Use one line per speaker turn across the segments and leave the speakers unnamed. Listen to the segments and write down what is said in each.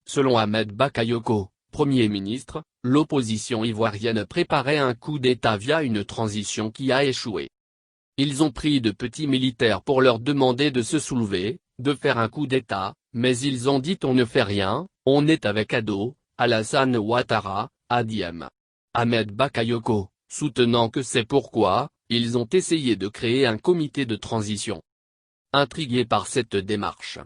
Selon Ahmed Bakayoko, Premier ministre, l'opposition ivoirienne préparait un coup d'État via une transition qui a échoué. Ils ont pris de petits militaires pour leur demander de se soulever, de faire un coup d'État, mais ils ont dit on ne fait rien, on est avec Ado, Alassane Ouattara, a dit Ahmed Bakayoko, soutenant que c'est pourquoi, ils ont essayé de créer un comité de transition. Intrigué par cette démarche,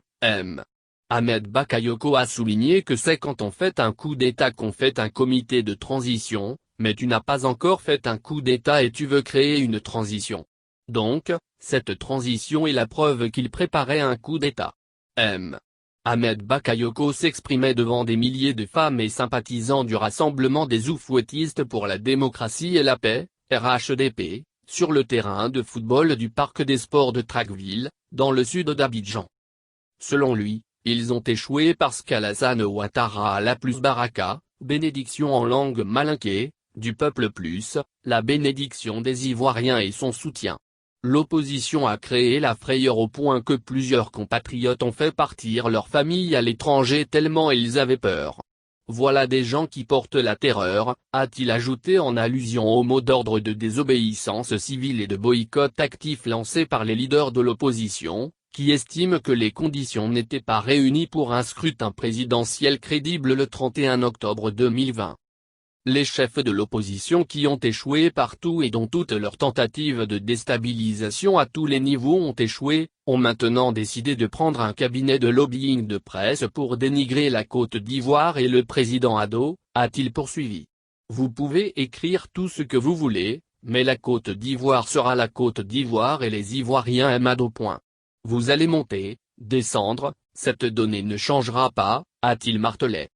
Ahmed Bakayoko a souligné que c'est quand on fait un coup d'État qu'on fait un comité de transition, mais tu n'as pas encore fait un coup d'État et tu veux créer une transition. Donc, cette transition est la preuve qu'il préparait un coup d'État. Ahmed Bakayoko s'exprimait devant des milliers de femmes et sympathisants du Rassemblement des Oufouettistes pour la démocratie et la paix, RHDP, sur le terrain de football du Parc des Sports de Tracqueville, dans le sud d'Abidjan. Selon lui, ils ont échoué parce qu'Alassane Ouattara a la plus baraka, bénédiction en langue malinké, du peuple plus, la bénédiction des Ivoiriens et son soutien. L'opposition a créé la frayeur au point que plusieurs compatriotes ont fait partir leur famille à l'étranger tellement ils avaient peur. Voilà des gens qui portent la terreur, a-t-il ajouté en allusion au mot d'ordre de désobéissance civile et de boycott actif lancé par les leaders de l'opposition, qui estiment que les conditions n'étaient pas réunies pour un scrutin présidentiel crédible le 31 octobre 2020. Les chefs de l'opposition qui ont échoué partout et dont toutes leurs tentatives de déstabilisation à tous les niveaux ont échoué, ont maintenant décidé de prendre un cabinet de lobbying de presse pour dénigrer la Côte d'Ivoire et le président Ado, a-t-il poursuivi. Vous pouvez écrire tout ce que vous voulez, mais la Côte d'Ivoire sera la Côte d'Ivoire et les Ivoiriens aiment Ado. Vous allez monter, descendre, cette donnée ne changera pas, a-t-il martelé.